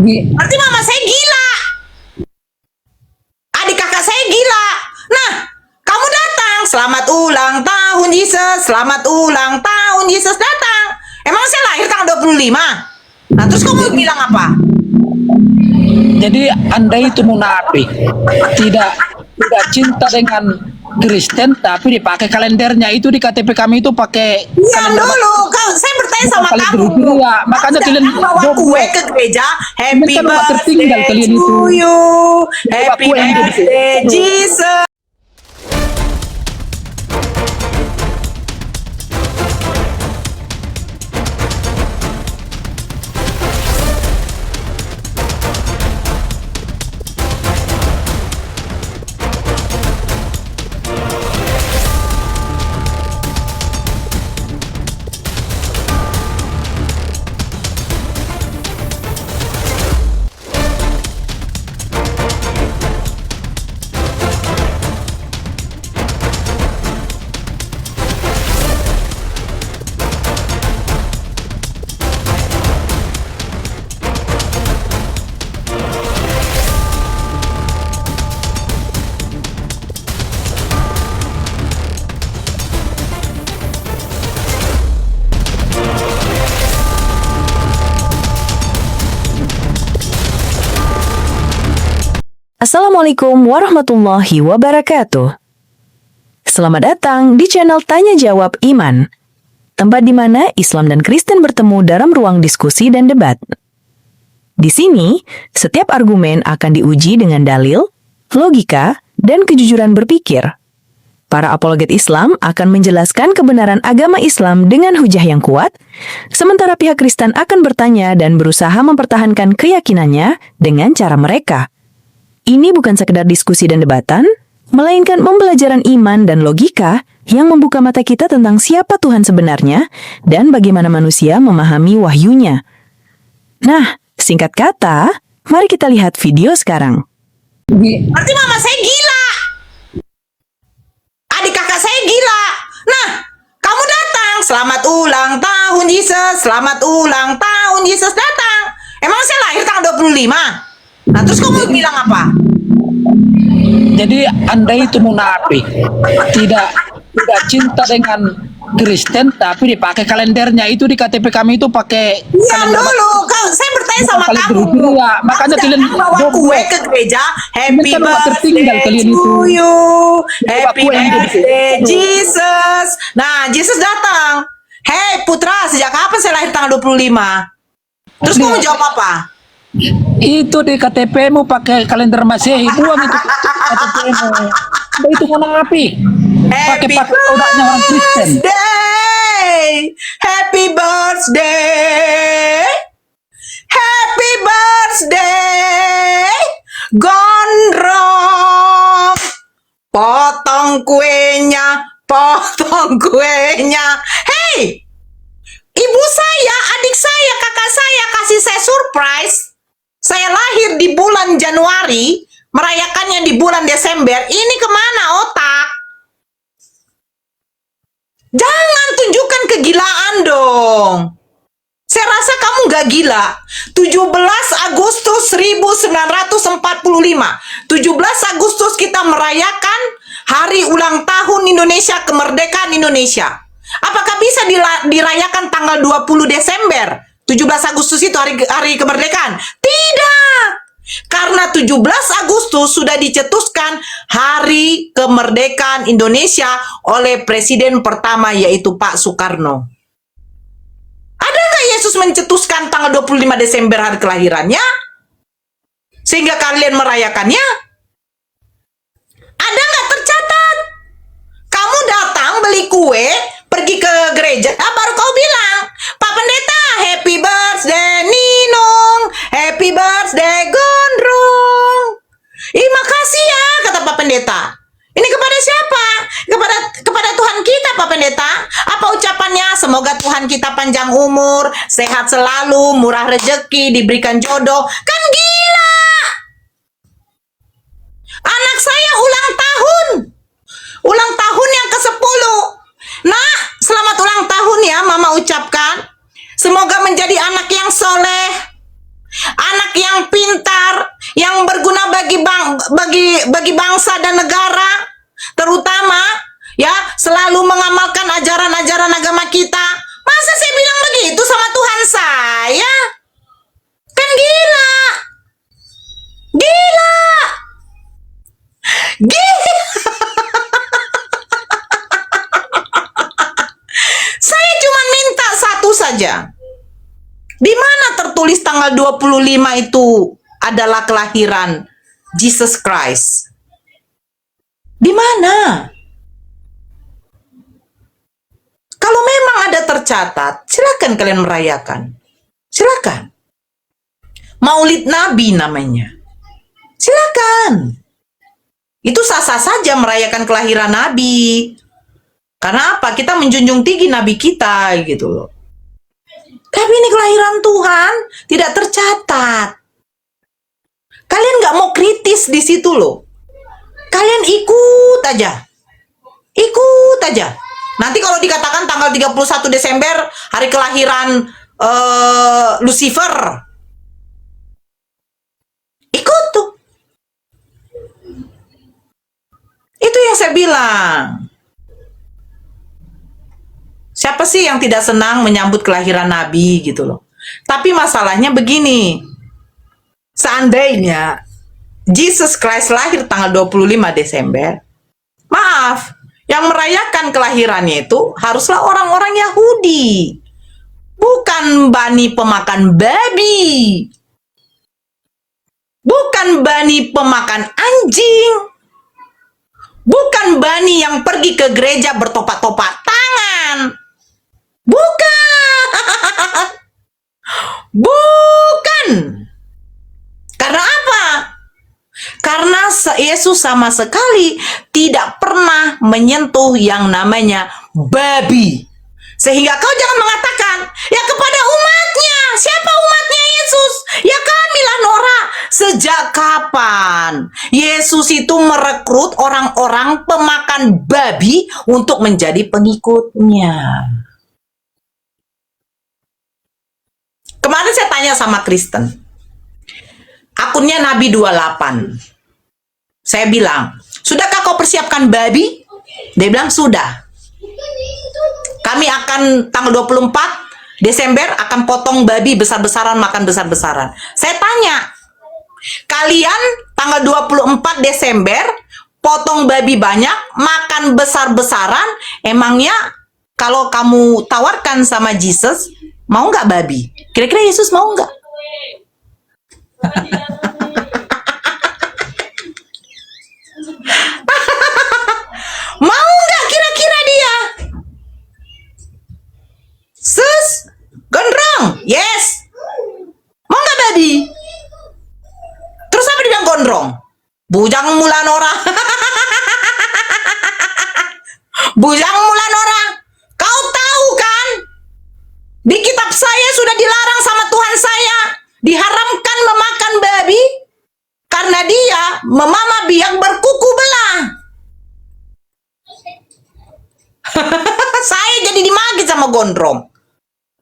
Berarti mama saya gila. Adik kakak saya gila. Nah, kamu datang. Selamat ulang tahun Yesus. Selamat ulang tahun Yesus datang. Emang saya lahir tanggal 25? Nah, terus kamu bilang apa? Jadi Anda itu munafik, tidak cinta dengan Kristen, tapi dipakai kalendernya itu di KTP kami itu pakai Diam kalender. dulu, saya bertanya sama Kalender kamu. Hijriah, makanya Masa kalian bawa kue goblok. ke gereja. Happy Ini kan umat tertinggal birthday kalian to itu. you. Bawa Happy kue yang birthday gede. Jesus. Assalamualaikum warahmatullahi wabarakatuh. Selamat datang di channel Tanya Jawab Iman, tempat di mana Islam dan Kristen bertemu dalam ruang diskusi dan debat. Di sini, setiap argumen akan diuji dengan dalil, logika, dan kejujuran berpikir. Para apologet Islam akan menjelaskan kebenaran agama Islam dengan hujah yang kuat, sementara pihak Kristen akan bertanya dan berusaha mempertahankan keyakinannya dengan cara mereka. Ini bukan sekedar diskusi dan debatan, melainkan pembelajaran iman dan logika yang membuka mata kita tentang siapa Tuhan sebenarnya dan bagaimana manusia memahami wahyunya. Nah, singkat kata, mari kita lihat video sekarang. Berarti mama saya gila. Adik kakak saya gila. Nah, kamu datang. Selamat ulang tahun Yesus. Selamat ulang tahun Yesus datang. Emang saya lahir tanggal 25? Nah, terus kamu bilang apa? Jadi Anda itu munafik, tidak cinta dengan Kristen, tapi dipakai kalendernya itu di KTP kami itu pakai Diam kalender. dulu, saya bertanya sama Kalender kamu. Hijriah, makanya Masa kalian bawa kue goblok. ke gereja. Ini Happy kan umat tertinggal birthday kalian to itu. you. Bawa Happy kue yang gede. birthday Jesus. Nah, Jesus datang. Hei putra, sejak kapan saya lahir tanggal 25? Terus kamu jawab apa? Itu di KTP-mu pakai kalender Masehi, buang itu KTP-mu. Anda itu munafik, pakai produknya orang Kristen. birthday, happy birthday, happy birthday, gondrong, potong kuenya, potong kuenya. Hey, ibu saya, adik saya, kakak saya kasih saya surprise. Saya lahir di bulan Januari, merayakannya di bulan Desember. Ini kemana otak? Jangan tunjukkan kegilaan dong. Saya rasa kamu gak gila. 17 Agustus 1945. 17 Agustus kita merayakan hari ulang tahun Indonesia, kemerdekaan Indonesia. Apakah bisa dirayakan tanggal 20 Desember? 17 Agustus itu hari kemerdekaan? Tidak. Karena 17 Agustus sudah dicetuskan hari kemerdekaan Indonesia oleh presiden pertama yaitu Pak Soekarno. Ada nggak Yesus mencetuskan tanggal 25 Desember hari kelahirannya? Sehingga kalian merayakannya? Ada nggak tercatat? Kamu datang beli kue, pergi ke gereja, baru kau bilang, Pak Pendeta, happy birthday Ninong, happy birthday Gondrong. Makasih ya, kata Pak Pendeta. Ini kepada siapa? Kepada Tuhan kita, Pak Pendeta. Apa ucapannya? Semoga Tuhan kita panjang umur, sehat selalu, murah rezeki, diberikan jodoh. Kan gila. Anak saya ulang tahun. Ulang tahun yang ke-10. Nah, selamat ulang tahun ya, Mama ucapkan. Semoga menjadi anak yang soleh, anak yang pintar, yang berguna bagi bangsa dan negara, terutama ya selalu mengamalkan ajaran-ajaran agama kita. Masa saya bilang begitu sama Tuhan saya? Kan gila. Gila. Gila. Saya cuma minta satu saja. Di mana tertulis tanggal 25 itu adalah kelahiran Jesus Christ? Di mana? Kalau memang ada tercatat, silakan kalian merayakan. Silakan. Maulid Nabi namanya. Silakan. Itu sah-sah saja merayakan kelahiran Nabi. Karena apa? Kita menjunjung tinggi Nabi kita gitu loh. Tapi ini kelahiran Tuhan tidak tercatat. Kalian nggak mau kritis di situ loh. Kalian ikut aja. Ikut aja. Nanti kalau dikatakan tanggal 31 Desember hari kelahiran Lucifer. Ikut tuh. Itu yang saya bilang. Siapa sih yang tidak senang menyambut kelahiran Nabi gitu loh. Tapi masalahnya begini. Seandainya Jesus Christ lahir tanggal 25 Desember, maaf, yang merayakan kelahirannya itu haruslah orang-orang Yahudi. Bukan bani pemakan babi. Bukan bani pemakan anjing. Bukan bani yang pergi ke gereja bertopak-topak tangan. Bukan. Bukan. Karena apa? Karena Yesus sama sekali tidak pernah menyentuh yang namanya babi. Sehingga kau jangan mengatakan, ya kepada umatnya. Siapa umatnya Yesus? Ya kamilah Nora. Sejak kapan Yesus itu merekrut orang-orang pemakan babi untuk menjadi pengikutnya? Kemarin saya tanya sama Kristen. Akunnya Nabi 28. Saya bilang, sudahkah kau persiapkan babi? Dia bilang, sudah. Kami akan tanggal 24 Desember akan potong babi besar-besaran, makan besar-besaran. Saya tanya, kalian tanggal 24 Desember potong babi banyak, makan besar-besaran, emangnya kalau kamu tawarkan sama Jesus, mau nggak babi? Kira-kira Yesus mau nggak? Mau nggak kira-kira dia? Sus, gondrong, yes. Mau nggak babi? Terus apa dia gondrong? Bujang mulan orang. Bujang mulan orang. Kau tahu kan? Di kitab saya sudah dilarang sama Tuhan saya. Diharamkan memakan babi. Karena dia memama biang berkuku belah. Saya jadi dimaki sama gondrong.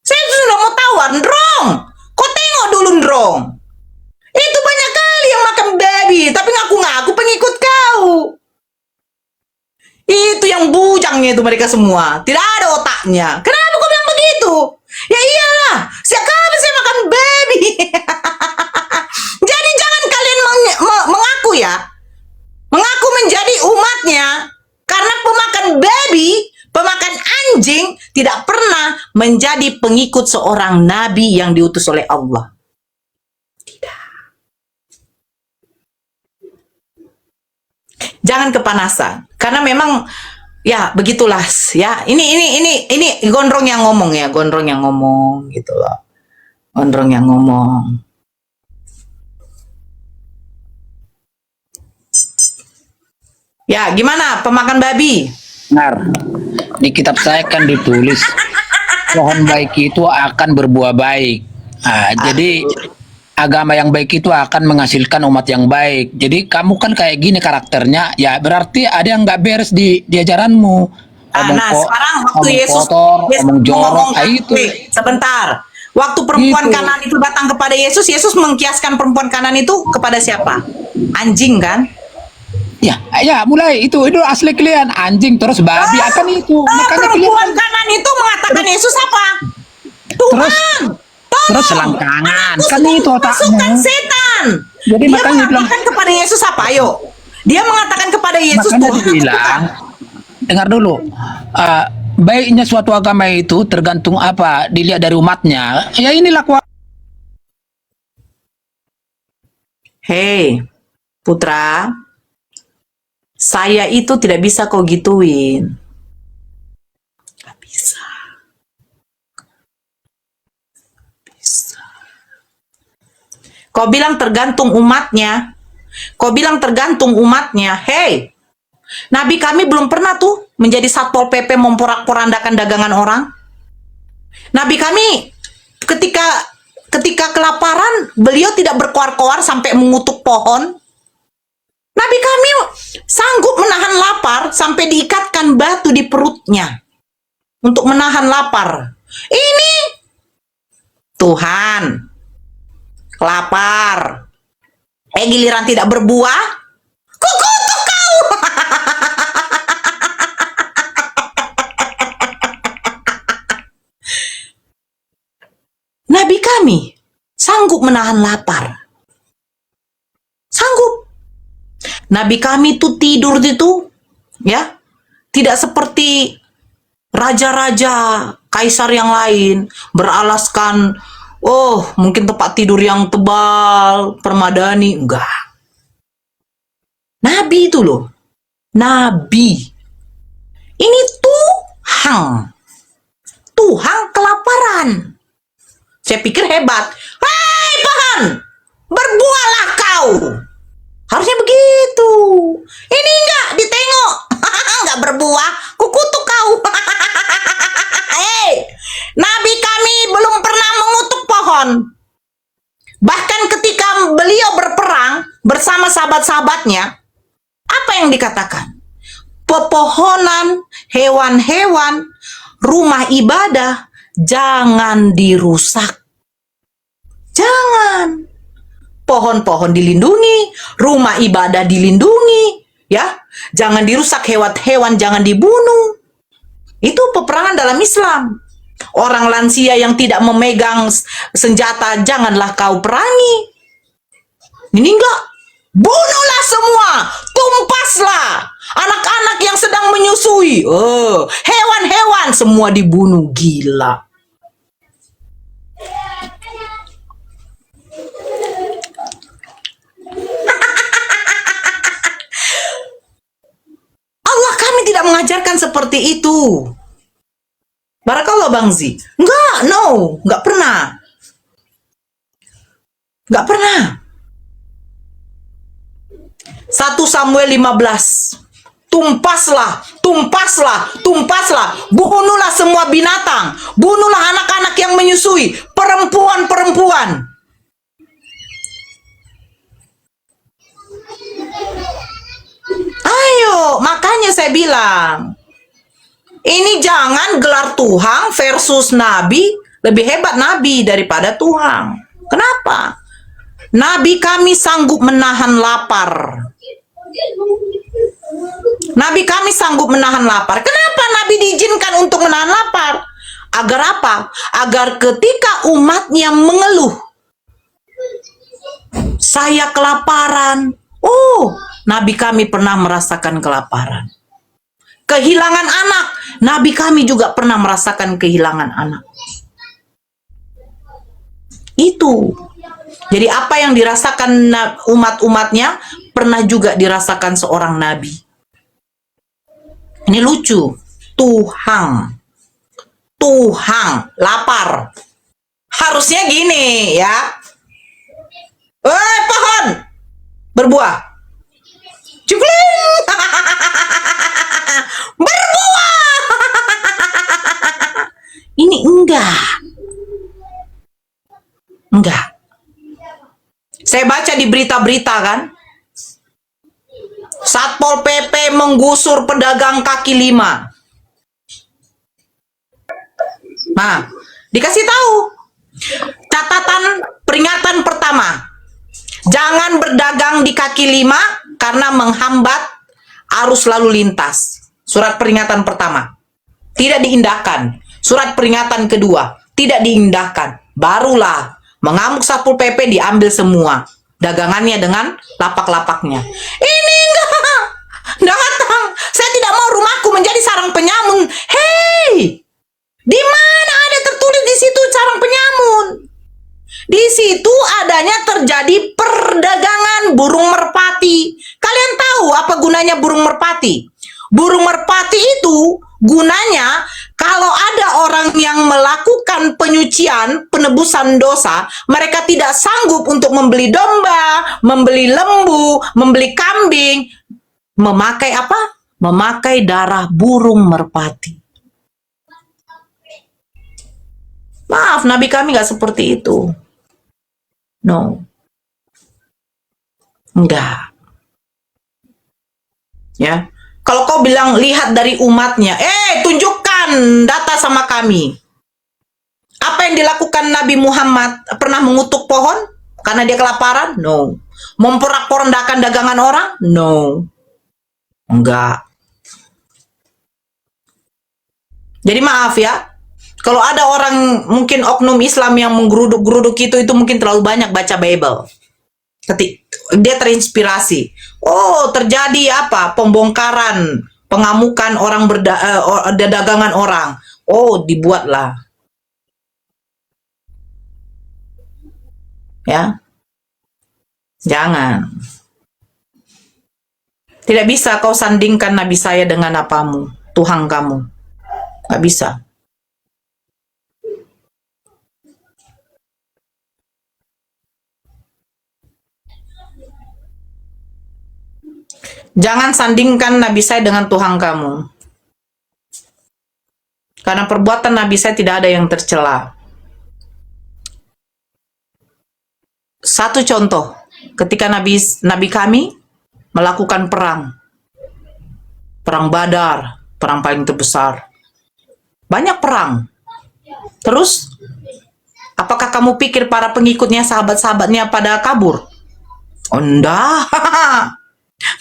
Saya sudah mau tawar, Ndrong. Kau tengok dulu, Ndrong. Itu banyak kali yang makan babi, tapi ngaku-ngaku pengikut kau. Itu yang bujangnya itu mereka semua. Tidak ada otaknya. Kenapa kau bilang begitu? Ya iyalah, sejak kapan saya makan babi? Jadi jangan kalian mengaku ya. Mengaku menjadi umatnya. Karena pemakan babi, pemakan anjing tidak pernah menjadi pengikut seorang nabi yang diutus oleh Allah. Tidak. Jangan kepanasan, karena memang ya begitulah ya. Ini gondrong yang ngomong ya, gondrong yang ngomong gitu loh. Gondrong yang ngomong. Ya, gimana pemakan babi? Benar. Di kitab saya kan ditulis pohon baik itu akan berbuah baik. Nah, jadi agama yang baik itu akan menghasilkan umat yang baik. Jadi kamu kan kayak gini karakternya, ya berarti ada yang nggak beres di ajaranmu. Nah, sekarang waktu ngomong Yesus kotor, ngomong jorok, ngomong itu. sebentar. Waktu perempuan Gitu. kanan itu datang kepada Yesus, Yesus mengkiaskan perempuan kanan itu kepada siapa? Anjing kan? Ya, mulai itu asli klien anjing terus babi akan itu. Makanya Perempuan kelihatan kanan itu mengatakan Yesus apa? terus Tuhan. terus selangkangan Aku kan sedang itu memasukkan otaknya. setan. Jadi Dia makanya bilang, mengatakan kepada Yesus apa? Ayo. Dia mengatakan kepada Yesus makanya Tuhan. dibilang, dengar dulu, baiknya suatu agama itu tergantung apa dilihat dari umatnya. Ya inilah Hei, putra, saya itu tidak bisa kau gituin. Gak bisa. Bisa. Kau bilang tergantung umatnya. Kau bilang tergantung umatnya. Hei, Nabi kami belum pernah tuh menjadi Satpol PP memporak-porandakan dagangan orang. Nabi kami ketika kelaparan, beliau tidak berkoar-koar sampai mengutuk pohon. Nabi kami sanggup menahan lapar sampai diikatkan batu di perutnya untuk menahan lapar. Ini Tuhan lapar. Giliran tidak berbuah, kukutuk kau. Nabi kami sanggup menahan lapar. Sanggup. Nabi kami tuh tidur itu, ya, tidak seperti raja-raja, kaisar yang lain, beralaskan, oh mungkin tempat tidur yang tebal, permadani, enggak. Nabi itu loh, Nabi. Ini Tuhan kelaparan. Saya pikir hebat. Hei pohon, berbuahlah kau. Harusnya begitu. Ini enggak ditengok. Enggak berbuah, kukutuk kau. Hei, Nabi kami belum pernah mengutuk pohon. Bahkan ketika beliau berperang bersama sahabat-sahabatnya, apa yang dikatakan? Pepohonan, hewan-hewan, rumah ibadah, jangan dirusak. Jangan. Pohon-pohon dilindungi, rumah ibadah dilindungi, ya. Jangan dirusak, hewan-hewan jangan dibunuh. Itu peperangan dalam Islam. Orang lansia yang tidak memegang senjata janganlah kau perangi. Ini enggak. Bunuhlah semua, tumpaslah. Anak-anak yang sedang menyusui, hewan-hewan semua dibunuh, gila. Allah kami tidak mengajarkan seperti itu. Barakallah Bang Zi. Enggak pernah. Enggak pernah. 1 Samuel 15. Tumpaslah, bunuhlah semua binatang, bunuhlah anak-anak yang menyusui, perempuan-perempuan. Ayo, makanya saya bilang, ini jangan gelar Tuhan versus Nabi, lebih hebat Nabi daripada Tuhan. Kenapa? Nabi kami sanggup menahan lapar. Nabi kami sanggup menahan lapar. Kenapa Nabi diizinkan untuk menahan lapar? Agar apa? Agar ketika umatnya mengeluh, saya kelaparan. Oh, Nabi kami pernah merasakan kelaparan. Kehilangan anak, Nabi kami juga pernah merasakan kehilangan anak. Itu. Jadi apa yang dirasakan umat-umatnya pernah juga dirasakan seorang nabi. Ini lucu. Tuhan lapar. Harusnya gini ya. Pohon berbuah. Cukling. Berbuah. Ini enggak. Saya baca di berita-berita kan, Satpol PP menggusur pedagang kaki lima. Nah, dikasih tahu, Catatan peringatan pertama, jangan berdagang di kaki lima karena menghambat arus lalu lintas. Surat peringatan pertama, tidak diindahkan. Surat peringatan kedua, tidak diindahkan. Barulah mengamuk Satpol PP diambil semua dagangannya dengan lapak-lapaknya. Ini enggak datang. Saya tidak mau rumahku menjadi sarang penyamun. Hei, di mana ada tertulis di situ sarang penyamun? Di situ adanya terjadi perdagangan burung merpati. Kalian tahu apa gunanya burung merpati? Burung merpati itu gunanya kalau ada orang yang melakukan penyucian, penebusan dosa, mereka tidak sanggup untuk membeli domba, membeli lembu, membeli kambing, memakai apa? Memakai darah burung merpati. Maaf, Nabi kami nggak seperti itu. No. Enggak. Ya. Kalau kau bilang lihat dari umatnya, tunjukkan data sama kami. Apa yang dilakukan Nabi Muhammad? Pernah mengutuk pohon karena dia kelaparan? No. Memporak-porandakan dagangan orang? No. Enggak. Jadi maaf ya, kalau ada orang mungkin oknum Islam yang menggeruduk-geruduk itu mungkin terlalu banyak baca Bible. Dia terinspirasi. Oh, terjadi apa? Pembongkaran, pengamukan orang dagangan orang. Oh, dibuatlah. Ya. Jangan. Tidak bisa kau sandingkan Nabi saya dengan apamu, Tuhan kamu. Gak bisa. Jangan sandingkan Nabi saya dengan Tuhan kamu. Karena perbuatan Nabi saya tidak ada yang tercela. Satu contoh, ketika Nabi kami melakukan perang Badar, perang paling terbesar. Banyak perang. Terus, apakah kamu pikir para pengikutnya, sahabat-sahabatnya pada kabur? Oh, enggak.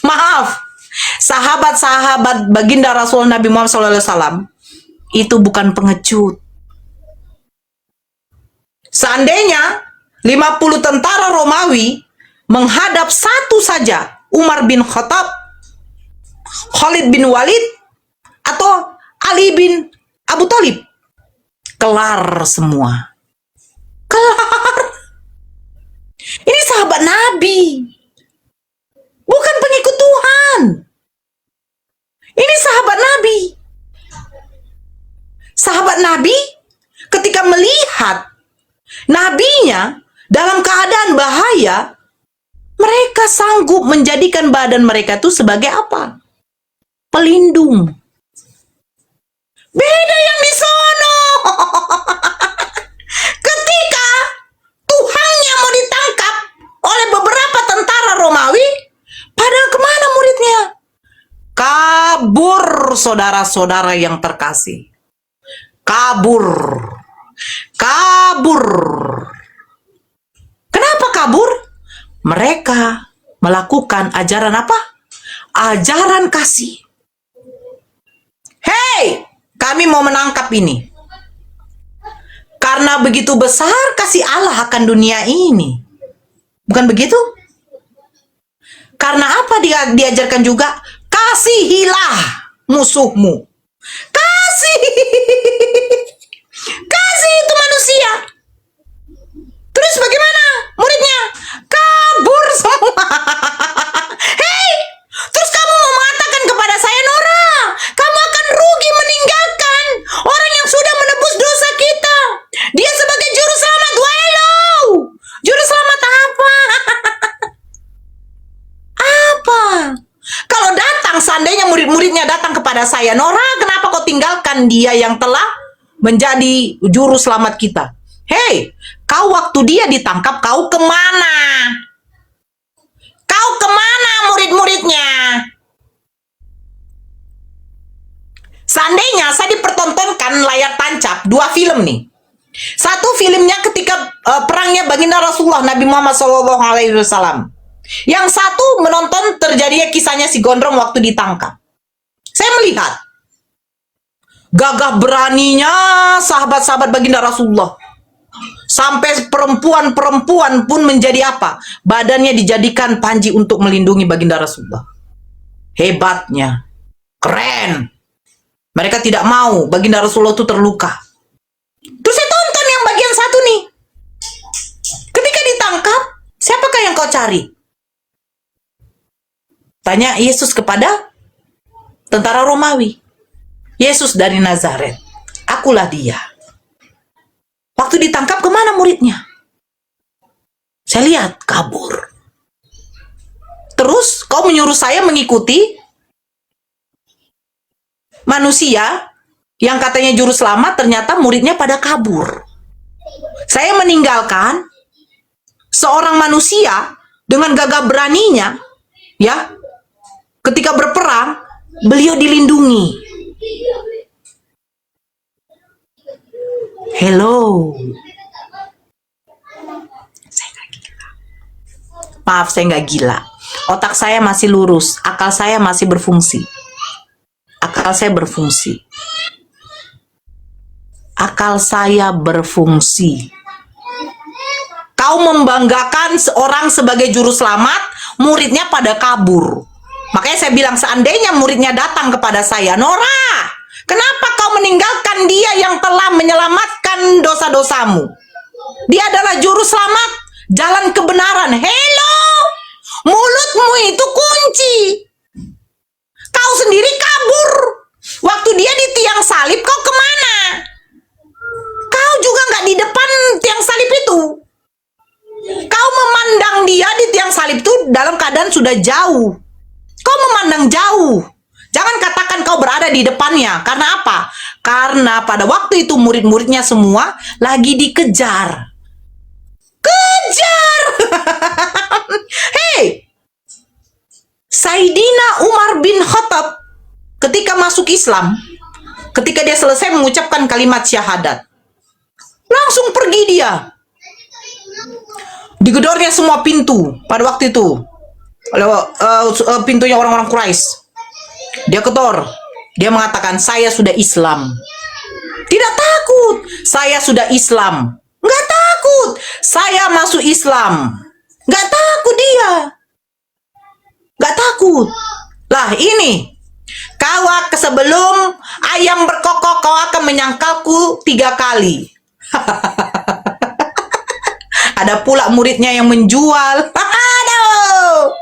Maaf, sahabat-sahabat baginda Rasul Nabi Muhammad SAW itu bukan pengecut. Seandainya 50 tentara Romawi menghadap satu saja, Umar bin Khattab, Khalid bin Walid, atau Ali bin Abu Talib, kelar semua. Kelar. Ini sahabat Nabi, bukan pengikut Tuhan. Ini sahabat Nabi. Sahabat Nabi ketika melihat nabinya dalam keadaan bahaya, mereka sanggup menjadikan badan mereka itu sebagai apa? Pelindung. Beda yang di sono. Ketika Tuhannya mau ditangkap oleh beberapa tentara Romawi, padahal kemana muridnya? Kabur, saudara-saudara yang terkasih. Kabur. Kabur. Kenapa kabur? Mereka melakukan ajaran apa? Ajaran kasih. Hei, kami mau menangkap ini. Karena begitu besar kasih Allah akan dunia ini. Bukan begitu? Karena apa dia diajarkan juga? Kasihilah musuhmu. Kasih. Kasih itu manusia. Terus bagaimana muridnya? Kabur semua. Hei, terus kamu mau mengatakan kepada saya, Nora, kamu akan rugi meninggalkan orang yang sudah menebus dosa kita. Dia sebagai juru selamat. Hello, juru selamat apa? Apa? Kalau datang, seandainya murid-muridnya datang kepada saya, Nora, kenapa kau tinggalkan dia yang telah menjadi juru selamat kita? Hei, kau waktu dia ditangkap, kau kemana? Kau kemana murid-muridnya? Seandainya saya dipertontonkan layar tancap, 2 film nih. Satu filmnya ketika perangnya baginda Rasulullah Nabi Muhammad SAW. Yang satu menonton terjadinya kisahnya si Gondrong waktu ditangkap. Saya melihat gagah beraninya sahabat-sahabat baginda Rasulullah. Sampai perempuan-perempuan pun menjadi apa? Badannya dijadikan panji untuk melindungi baginda Rasulullah. Hebatnya. Keren. Mereka tidak mau baginda Rasulullah itu terluka. Terus saya tonton yang bagian satu nih. Ketika ditangkap, siapakah yang kau cari? Tanya Yesus kepada tentara Romawi. Yesus dari Nazaret. Akulah dia. Waktu ditangkap kemana muridnya? Saya lihat kabur. Terus kau menyuruh saya mengikuti manusia yang katanya juru selamat, ternyata muridnya pada kabur. Saya meninggalkan seorang manusia dengan gagah beraninya, ya, ketika berperang, beliau dilindungi. Hello. Maaf, saya nggak gila. Otak saya masih lurus, akal saya masih berfungsi. Akal saya berfungsi. Akal saya berfungsi. Kau membanggakan seorang sebagai juru selamat, muridnya pada kabur. Makanya saya bilang, seandainya muridnya datang kepada saya, Nora, kenapa kau meninggalkan dia yang telah menyelamatkan dosa-dosamu? Dia adalah juru selamat, jalan kebenaran. Hello, mulutmu itu kunci. Kau sendiri kabur. Waktu dia di tiang salib, kau kemana? Kau juga nggak di depan tiang salib itu. Kau memandang dia di tiang salib itu dalam keadaan sudah jauh. Kau memandang jauh. Jangan katakan kau berada di depannya. Karena apa? Karena pada waktu itu murid-muridnya semua lagi dikejar. Kejar! Hei! Sayyidina Umar bin Khattab ketika masuk Islam, ketika dia selesai mengucapkan kalimat syahadat, langsung pergi dia. Digedornya semua pintu pada waktu itu. Pintunya orang-orang Quraisy. Dia ketor. Dia mengatakan, saya sudah Islam. Tidak takut. Saya sudah Islam. Nggak takut. Saya masuk Islam. Nggak takut dia. Nggak takut. Lah ini. Kau sebelum ayam berkokok, kau akan menyangkalku 3 kali. Ada pula muridnya yang menjual. Aduh.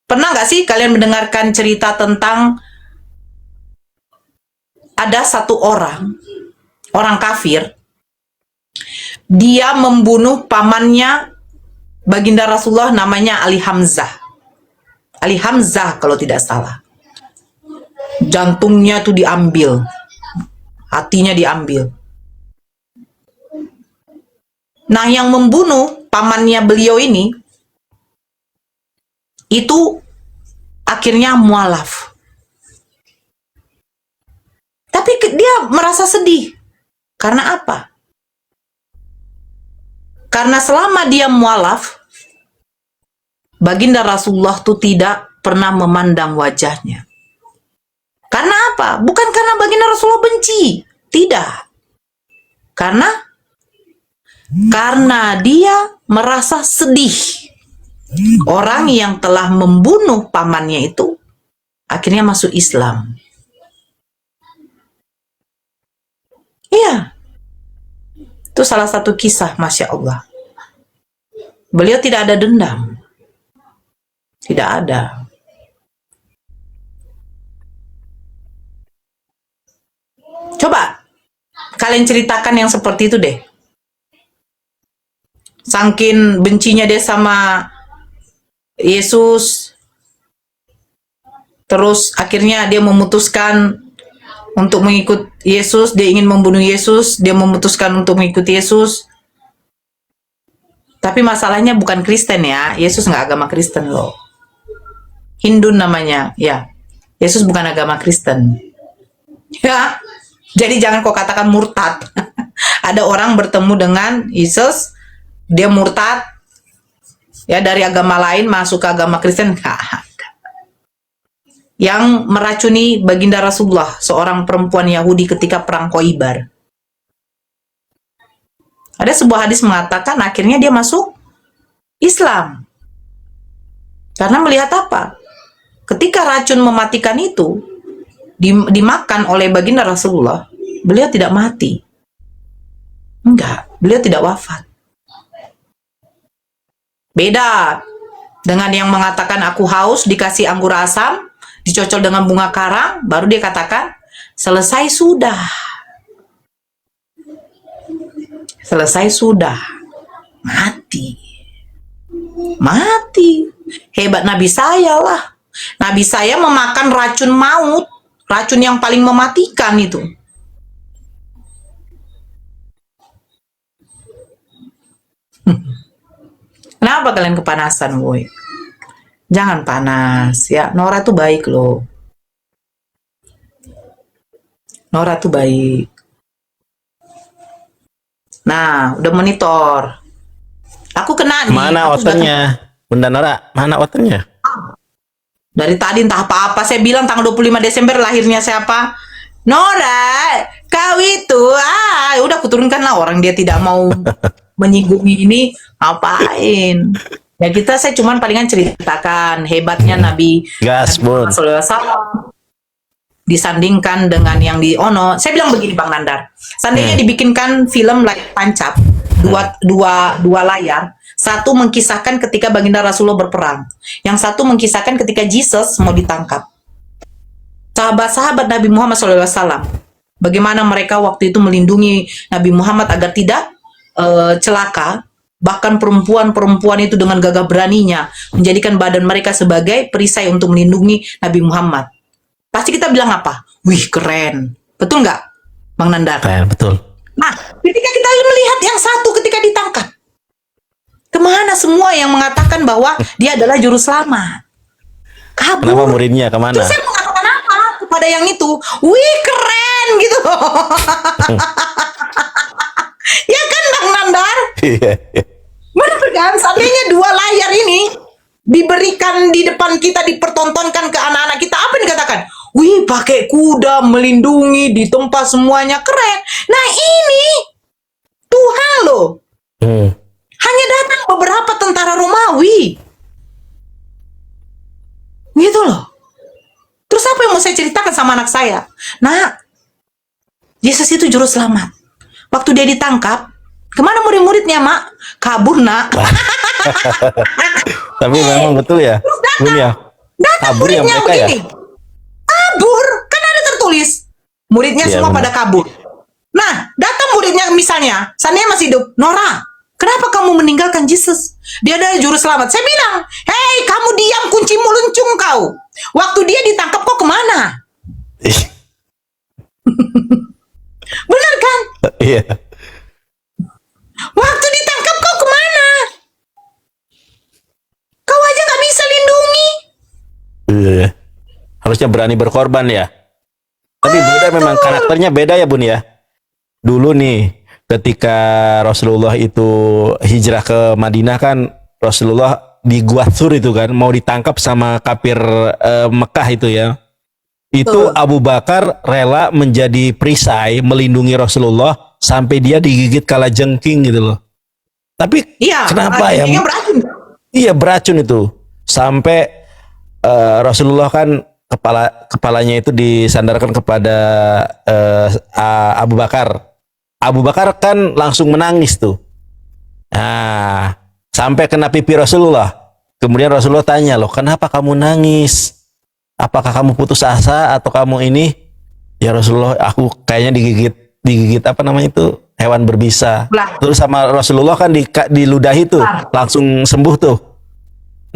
Pernah nggak sih kalian mendengarkan cerita tentang ada satu orang kafir, dia membunuh pamannya baginda Rasulullah, namanya Ali Hamzah. Ali Hamzah kalau tidak salah. Jantungnya tuh diambil, hatinya diambil. Nah, yang membunuh pamannya beliau ini itu akhirnya mualaf. Tapi dia merasa sedih. Karena apa? Karena selama dia mualaf, baginda Rasulullah itu tidak pernah memandang wajahnya. Karena apa? Bukan karena baginda Rasulullah benci. Tidak. Karena dia merasa sedih. Orang yang telah membunuh pamannya itu akhirnya masuk Islam. Iya. Itu salah satu kisah, Masya Allah. Beliau tidak ada dendam. Tidak ada. Coba kalian ceritakan yang seperti itu deh. Saking bencinya dia sama Yesus, terus akhirnya dia memutuskan untuk mengikut Yesus. Dia ingin membunuh Yesus. Dia memutuskan untuk mengikuti Yesus. Tapi masalahnya bukan Kristen ya. Yesus nggak agama Kristen loh. Hindu namanya. Ya, Yesus bukan agama Kristen. Ya, Jadi jangan kau katakan murtad. Ada orang bertemu dengan Yesus, dia murtad, ya dari agama lain masuk ke agama Kristen. Yang meracuni baginda Rasulullah, seorang perempuan Yahudi ketika perang Khoibar. Ada sebuah hadis mengatakan akhirnya dia masuk Islam. Karena melihat apa? Ketika racun mematikan itu dimakan oleh baginda Rasulullah, beliau tidak mati. Enggak, beliau tidak wafat. Beda dengan yang mengatakan aku haus, dikasih anggur asam, dicocol dengan bunga karang, baru dia katakan selesai sudah. Selesai sudah. Mati. Mati. Hebat Nabi saya lah. Nabi saya memakan racun maut, racun yang paling mematikan itu. Kenapa kalian kepanasan, boy? Jangan panas, ya. Nora tuh baik loh. Nora tuh baik. Nah, udah monitor. Aku kena nih. Mana aku outernya? Bunda Nora, mana outernya? Dari tadi entah apa-apa saya bilang tanggal 25 Desember lahirnya siapa? Nora, kau itu udah kuturunkan lah, orang dia tidak mau menyinggungi ini, ngapain? Ya saya cuman palingan ceritakan hebatnya Nabi Gas, Bun. Sallallahu Alaihi Wasallam disandingkan dengan yang di Ono. Saya bilang begini Bang Nandar, seandainya dibikinkan film layar tancap dua layar, satu mengkisahkan ketika baginda Rasulullah berperang, yang satu mengkisahkan ketika Jesus mau ditangkap. Sahabat-sahabat Nabi Muhammad SAW, bagaimana mereka waktu itu melindungi Nabi Muhammad agar tidak celaka. Bahkan perempuan-perempuan itu dengan gagah beraninya menjadikan badan mereka sebagai perisai untuk melindungi Nabi Muhammad. Pasti kita bilang apa? Wih, keren. Betul nggak, Bang Nandar? Keren, betul. Nah, ketika kita melihat yang satu ketika ditangkap, kemana semua yang mengatakan bahwa dia adalah juru selamat? Kabur. Kenapa muridnya kemana? Terus saya mengatakan apa kepada yang itu? Wih, keren gitu. Ya kan, Bang Nandar? Iya. Benar kan? Seandainya dua layar ini diberikan di depan kita, dipertontonkan ke anak-anak kita, apa yang dikatakan? Wih, pakai kuda, melindungi, di tempat semuanya, keren. Nah ini, Tuhan loh. Hanya datang beberapa tentara Romawi. Gitu loh. Terus apa yang mau saya ceritakan sama anak saya? Nah, Yesus itu juru selamat. Waktu dia ditangkap, kemana murid-muridnya, Mak? Kabur, Nak. Tapi memang betul ya, Bun ya. Datang Kabur ya muridnya mereka ya? begini. Kabur, kan ada tertulis. Muridnya Iya, semua benar. pada kabur. Nah, datang muridnya misalnya, seandainya masih hidup. Nora, kenapa kamu meninggalkan Yesus? Dia adalah juru selamat. Saya bilang, hei kamu diam, kunci muluncung kau. Waktu dia ditangkap kok kemana? Benar kan? Iya. Waktu ditangkap kau kemana? Kau aja gak bisa lindungi. Iya. Harusnya berani berkorban ya. Tapi beda, memang karakternya beda ya, Bun ya. Dulu nih, ketika Rasulullah itu hijrah ke Madinah kan, Rasulullah di Gua Thur itu kan mau ditangkap sama kafir Mekah itu ya. Itu Abu Bakar rela menjadi perisai melindungi Rasulullah sampai dia digigit kalajengking gitu loh. Tapi Iya, kenapa ya? jadinya beracun. Iya, beracun itu. Sampai Rasulullah kan kepalanya itu disandarkan kepada Abu Bakar. Abu Bakar kan langsung menangis tuh. Nah, sampai kena pipi Rasulullah. Kemudian Rasulullah tanya, loh, kenapa kamu nangis? Apakah kamu putus asa atau kamu ini? Ya Rasulullah, aku kayaknya digigit apa namanya itu, hewan berbisa. Lah. Terus sama Rasulullah kan diludahi tuh, langsung sembuh tuh.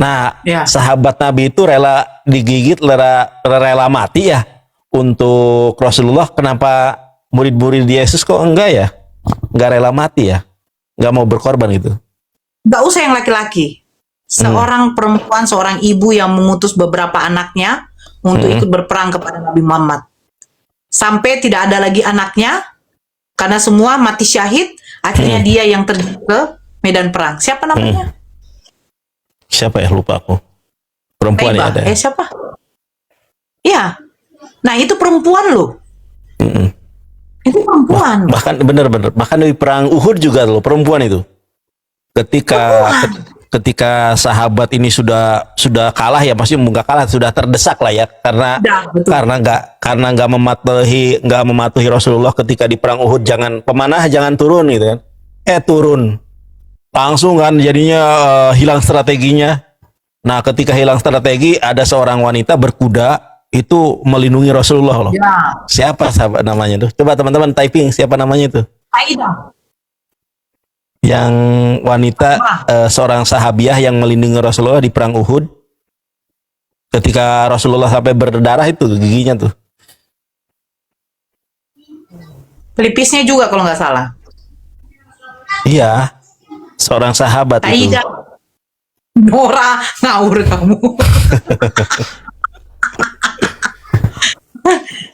Nah, Ya. sahabat Nabi itu rela digigit, rela mati ya untuk Rasulullah. Kenapa murid-murid Yesus kok enggak ya? Enggak rela mati ya? Enggak mau berkorban gitu. Gak usah yang laki-laki. Seorang perempuan, seorang ibu yang mengutus beberapa anaknya untuk ikut berperang kepada Nabi Muhammad. sampai tidak ada lagi anaknya karena semua mati syahid. Akhirnya dia yang terjun ke medan perang. Siapa namanya? Siapa ya, lupa aku. Perempuan ya Saibah. ada. Siapa? Iya. Nah, itu perempuan loh. Itu perempuan. Bahkan bener-bener, bahkan di perang Uhud juga loh perempuan itu. Ketika sahabat ini sudah kalah ya, pasti nggak kalah, sudah terdesak lah ya, karena Sudah, betul. karena nggak mematuhi Rasulullah ketika di perang Uhud, jangan pemanah jangan turun gitu kan. Turun langsung kan, jadinya hilang strateginya. Nah, ketika hilang strategi, ada seorang wanita berkuda itu melindungi Rasulullah loh. Ya. Siapa sahabat namanya tuh? Coba teman-teman typing siapa namanya itu. Aidah. Yang wanita seorang sahabiah yang melindungi Rasulullah di perang Uhud. Ketika Rasulullah sampai berdarah itu giginya tuh. Pelipisnya juga kalau nggak salah. Iya. Seorang sahabat itu. Aidah. Nora, ngawur kamu.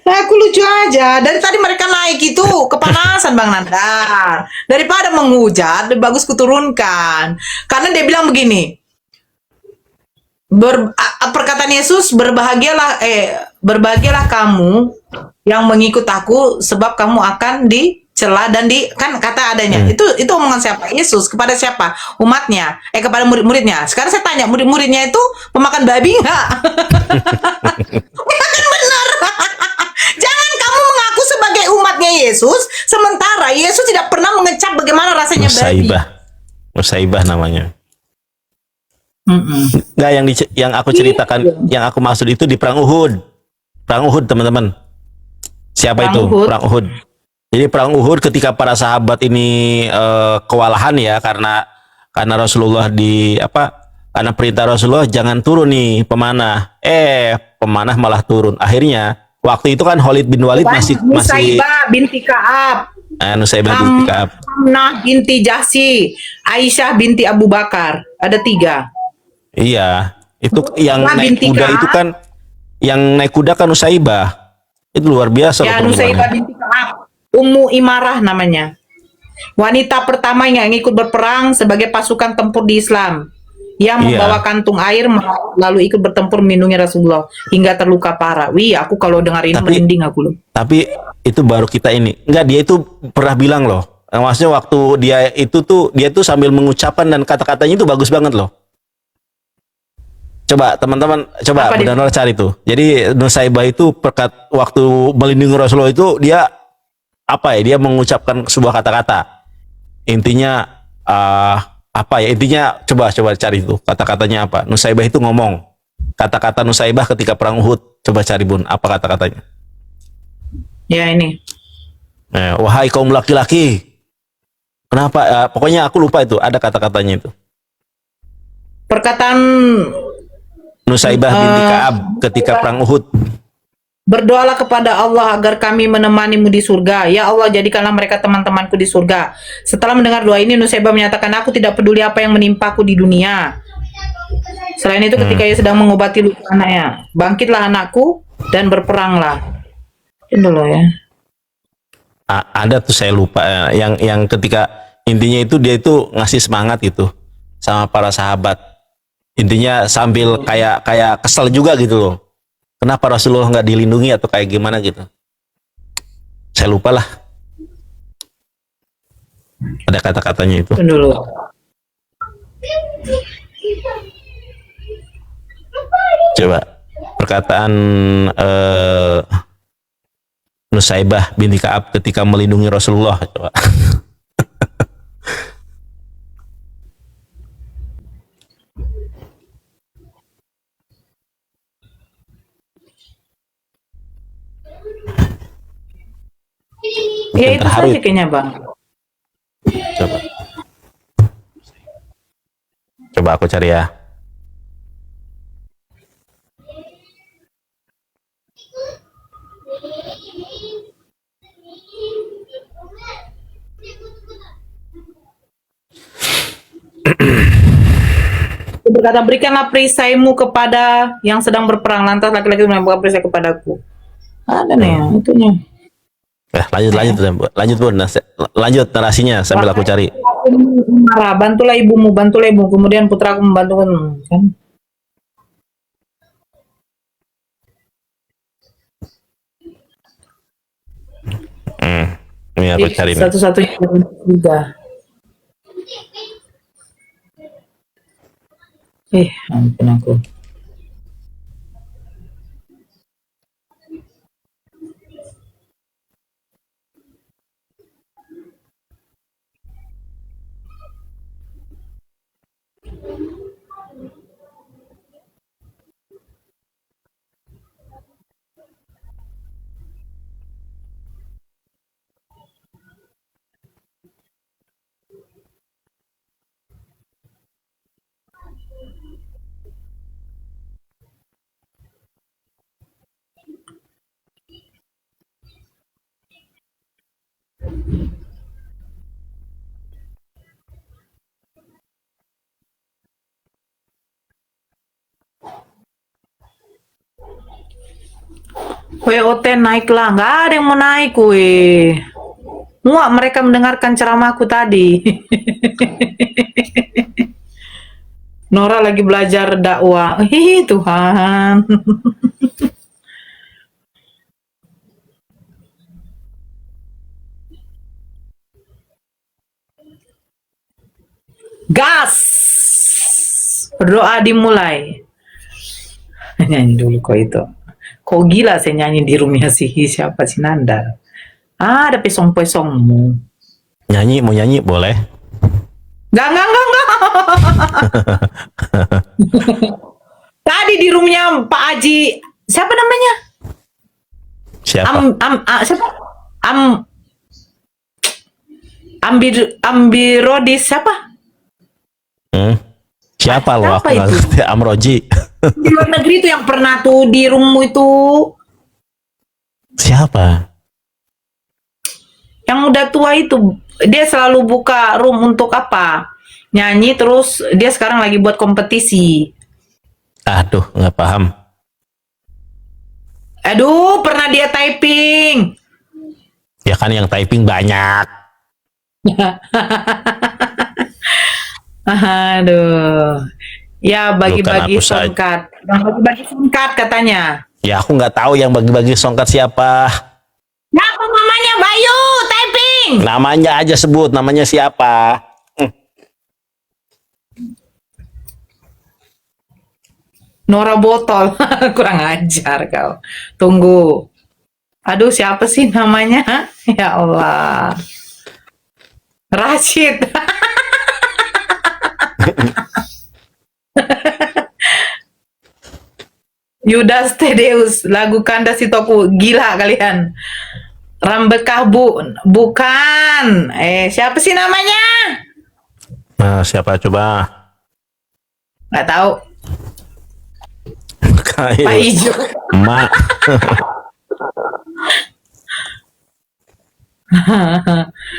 Nah, aku lucu aja. Dari tadi mereka naik itu kepanasan Bang Nandar. Daripada menghujat, lebih bagus kuturunkan. Karena dia bilang begini. Perkataan Yesus, berbahagialah kamu yang mengikut aku sebab kamu akan dicela dan kan kata adanya. Itu omongan siapa? Yesus kepada siapa? Umatnya. Kepada murid-muridnya. Sekarang saya tanya, murid-muridnya itu pemakan babi nggak? Kan benar. Jangan kamu mengaku sebagai umatnya Yesus, sementara Yesus tidak pernah mengecap bagaimana rasanya babi. Musaibah namanya. Nggak, yang aku ceritakan, yang aku maksud itu di perang Uhud. Perang Uhud, teman-teman. Siapa Perang itu? Uhud. Perang Uhud. Jadi perang Uhud ketika para sahabat ini kewalahan ya, karena Rasulullah karena perintah Rasulullah jangan turun nih pemanah. Pemanah malah turun. Akhirnya waktu itu kan Khalid bin Walid masih Nusaibah binti Ka'ab, Nusaibah binti Ka'ab. Hamnah binti Jahsi, Aisyah binti Abu Bakar. Ada 3. Iya, itu yang Nusaibah naik binti kuda Ka'ab. itu kan, yang naik kuda kan Nusaibah. Itu luar biasa Ya, loh Nusaibah perempuannya. binti Ka'ab. Ummu Imarah namanya. Wanita pertama yang ikut berperang sebagai pasukan tempur di Islam. Yang Iya. membawa kantung air lalu ikut bertempur melindungi Rasulullah hingga terluka parah. Wih, aku kalau dengar ini merinding aku loh. Tapi itu baru kita ini. Enggak, dia itu pernah bilang loh. Maksudnya waktu dia tuh sambil mengucapkan dan kata-katanya itu bagus banget loh. Coba teman-teman, coba Apa dia? benar-benar cari tuh. Jadi Nusaibah itu waktu melindungi Rasulullah itu dia dia mengucapkan sebuah kata-kata. Intinya intinya coba cari tuh kata-katanya apa. Nusaibah itu ngomong. Kata-kata Nusaibah ketika perang Uhud. Coba cari Bun, apa kata-katanya? Ya ini. Wahai kaum laki-laki. Kenapa? Pokoknya aku lupa itu, ada kata-katanya itu. Perkataan Nusaibah binti Ka'ab ketika perang Uhud. berdoalah kepada Allah agar kami menemanimu di surga. Ya Allah, jadikanlah mereka teman-temanku di surga. Setelah mendengar doa ini, Nusaibah menyatakan, aku tidak peduli apa yang menimpaku di dunia. Selain itu, ketika ia sedang mengobati luka anaknya, bangkitlah anakku dan berperanglah. Itu loh ya. Ada tuh saya lupa yang ketika intinya itu dia itu ngasih semangat gitu sama para sahabat. Intinya sambil kayak kesel juga gitu loh. Kenapa Rasulullah nggak dilindungi atau kayak gimana gitu? Saya lupa lah. Ada kata-katanya itu. Itu dulu. Coba perkataan Nusaibah binti Ka'ab ketika melindungi Rasulullah. Coba. Ya Bikin itu terharu saja itu. kayaknya Bang. Coba. Coba aku cari ya. Berkata, berikanlah perisaimu kepada yang sedang berperang. Lantas laki-laki itu menembakkan perisai kepadaku. Ada nih yang itunya. Lanjut Bun. Lanjut narasinya sambil aku cari. Aku marah, bantulah ibumu, bantulah ibu. Kemudian putraku membantu kan. Ini aku cari nih. Satu-satunya juga. Ampun aku. WOT naiklah, nggak ada yang mau naik, weh. Muak mereka mendengarkan ceramahku tadi. Nora lagi belajar dakwah. Ih, Tuhan. Gas! Berdoa dimulai. Nyanyi dulu kok itu. Kok gila saya nyanyi di roomnya siapa si Nanda. Ada pesong-pesongmu. Mau nyanyi boleh. Enggak. Tadi di roomnya Pak Haji, siapa namanya? Siapa? Siapa? Ambirodis siapa? Siapa lo? Siapa Aku nggak itu? ngerti. Amroji. Di luar negeri itu yang pernah tuh di roommu itu. Siapa? Yang udah tua itu. Dia selalu buka room untuk apa? Nyanyi terus dia sekarang lagi buat kompetisi. Aduh, nggak paham. Aduh, pernah dia typing. Ya kan yang typing banyak. Aduh. Ya bagi-bagi Bukan aku saja. songkat. Bagi-bagi songkat katanya. Ya aku nggak tahu yang bagi-bagi songkat siapa. Siapa namanya? Bayu, typing. Namanya aja sebut, namanya siapa? Nora Botol. Kurang ajar kau. Tunggu. Aduh, siapa sih namanya? Ya Allah. Rashid. Yudas Tedeus, lagu Kandas Sitoku. Gila kalian. Rambekah bukan. Siapa sih namanya? Nah, siapa coba? Nggak tahu. Pak Ijo. Mak.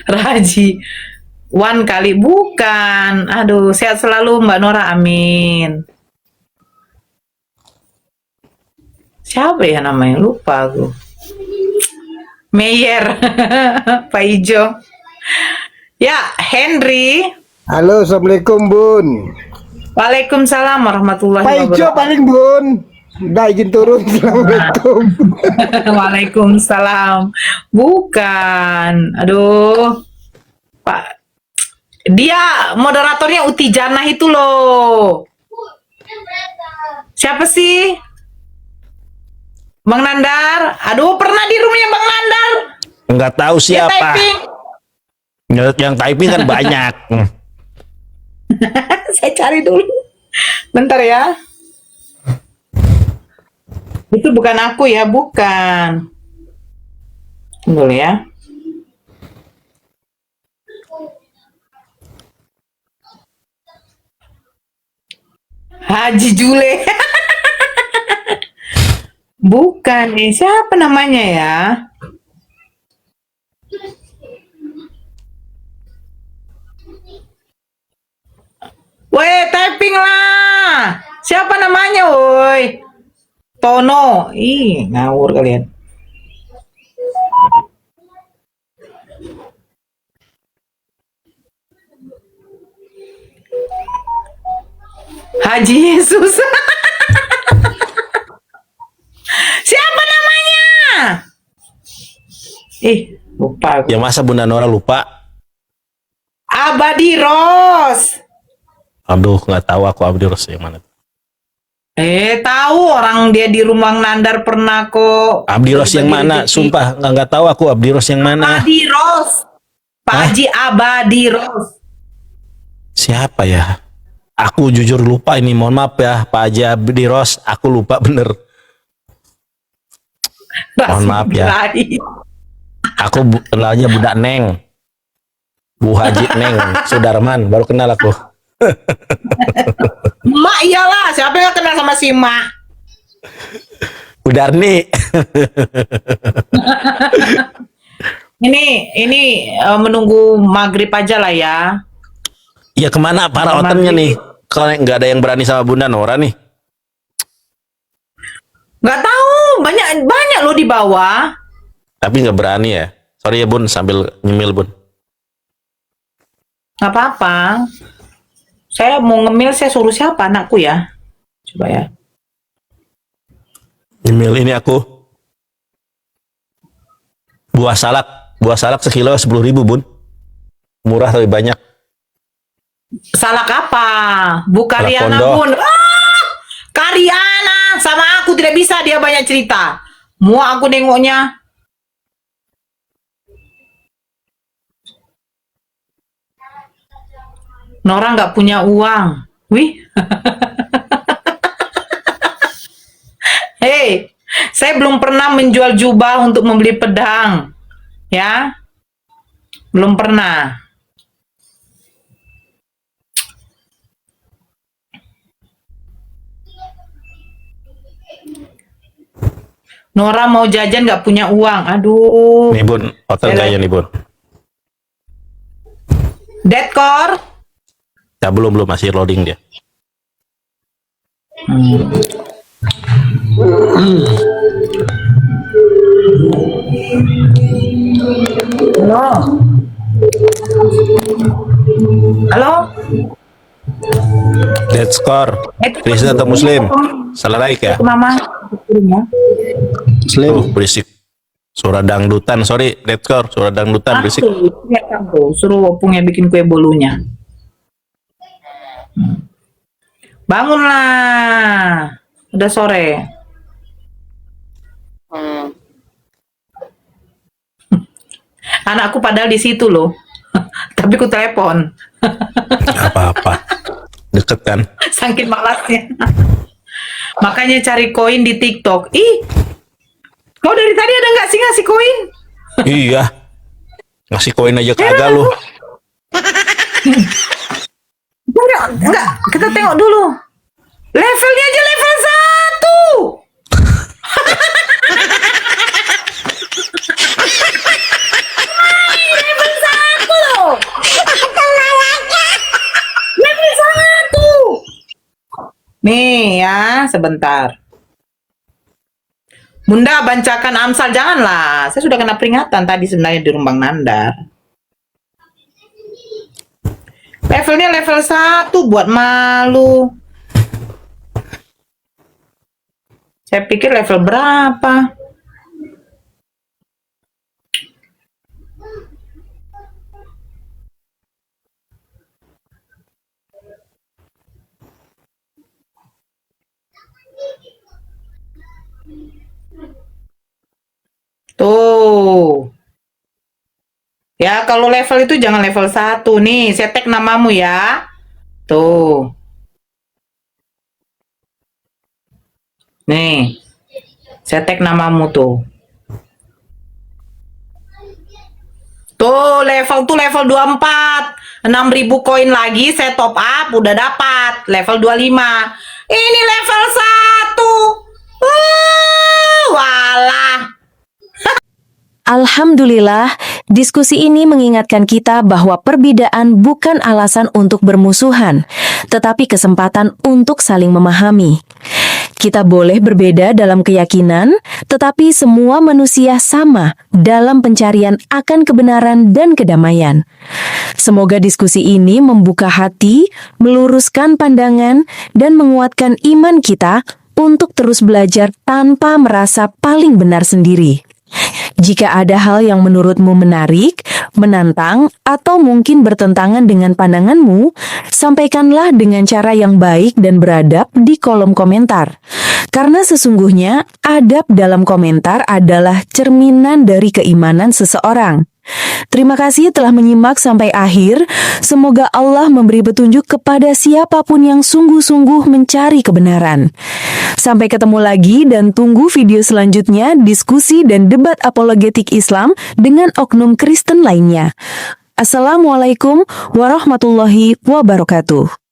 Raji. Wan kali bukan. Aduh, sehat selalu Mbak Nora, amin. Siapa ya namanya? Lupa aku. Meyer. Pak Ijo. Ya, Henry. Halo, assalamualaikum Bun. Waalaikumsalam warahmatullahi Pak Ijo wabarakatuh. paling Bun. Udah izin turun. Assalamualaikum. Waalaikumsalam. Bukan. Aduh. Pak. Dia moderatornya Uti Janah itu loh. Siapa sih? Bang Nandar. Aduh, pernah di rumahnya Bang Nandar. Nggak tahu Dia siapa. typing. Yang typing kan banyak. Saya cari dulu. Bentar ya. Itu bukan aku ya, bukan. Tunggu dulu ya. Haji Jule. Bukan nih, siapa namanya ya? Weh, typing lah. Siapa namanya, woi? Tono. Ih, ngawur kalian. Haji Yesus. Siapa namanya? Lupa aku. Ya masa Bunda Nora lupa? Abadi Ros. Aduh, nggak tahu aku Abdi Ros yang mana. Tahu orang dia di rumah Nandar pernah kok. Abdi Ros yang Bagi mana? rezeki. Sumpah nggak tahu aku Abdi Ros yang mana. Abadi Ros. Pak Hah? Haji Abadi Ros. Siapa ya? Aku jujur lupa ini, mohon maaf ya Pak Haji Abdi Ros, aku lupa bener. Mohon maaf ya. Rasulullahi. Aku kenalnya Budak Neng. Bu Haji Neng Sudarman, baru kenal aku. Mak iyalah, siapa yang kenal sama si Mak? Bu Darni. Ini menunggu maghrib aja lah ya. Ya kemana para Kemana otennya nih? nih? Kalau nggak ada yang berani sama Bunda Nora nih. Nggak tahu, banyak loh di bawah. Tapi nggak berani ya. Sorry ya Bun, sambil nyemil Bun. Nggak apa-apa. Saya mau ngemil, saya suruh siapa anakku ya? Coba ya. Nyemil ini aku. Buah salak sekilo 10.000 Bun. Murah tapi banyak. Salak apa? Bu Karyana Kondo. Bun. Karyana sama aku tidak bisa, dia banyak cerita. Muak aku nengoknya. Nora nggak punya uang. Wih. Hei, saya belum pernah menjual jubah untuk membeli pedang. Ya. Belum pernah. Nora mau jajan nggak punya uang. Aduh. Nih Bun, hotel Saya- kaya nih Bun. Deadcore. Ya belum masih loading dia. Halo. Halo. Dead score. Kristen atau Muslim? Salah like ya? Itu Mama. Muslim. Oh, berisik. Suara dangdutan, sorry, dead score. Suara dangdutan berisik. Lihat kamu, suruh opungnya bikin kue bolunya. Bangunlah. Udah sore. Anakku padahal di situ loh. Tapi ku telepon. Gak apa-apa. Deket kan? Saking malasnya. Makanya cari koin di TikTok. Ih, kau dari tadi ada nggak sih ngasih koin? Iya. Ngasih koin aja kagak lu. Enggak, kita tengok dulu. Levelnya aja level 1. Level 1 loh. Level 1. Nih ya, sebentar. Bunda bacakan Amsal, janganlah. Saya sudah kena peringatan tadi sebenarnya di Rumbang Nandar. Levelnya level 1, buat malu. Saya pikir level berapa? Tuh. Ya, kalau level itu jangan level 1 nih. Saya tag namamu ya. Tuh. Nih. Saya tag namamu tuh. Tuh, level tuh level 24. 6.000 koin lagi saya top up udah dapat level 25. Ini level 1. Walah. Alhamdulillah, diskusi ini mengingatkan kita bahwa perbedaan bukan alasan untuk bermusuhan, tetapi kesempatan untuk saling memahami. Kita boleh berbeda dalam keyakinan, tetapi semua manusia sama dalam pencarian akan kebenaran dan kedamaian. Semoga diskusi ini membuka hati, meluruskan pandangan, dan menguatkan iman kita untuk terus belajar tanpa merasa paling benar sendiri. Jika ada hal yang menurutmu menarik, menantang, atau mungkin bertentangan dengan pandanganmu, sampaikanlah dengan cara yang baik dan beradab di kolom komentar. Karena sesungguhnya adab dalam komentar adalah cerminan dari keimanan seseorang. Terima kasih telah menyimak sampai akhir. Semoga Allah memberi petunjuk kepada siapapun yang sungguh-sungguh mencari kebenaran. Sampai ketemu lagi dan tunggu video selanjutnya diskusi dan debat apologetik Islam dengan oknum Kristen lainnya. Assalamualaikum warahmatullahi wabarakatuh.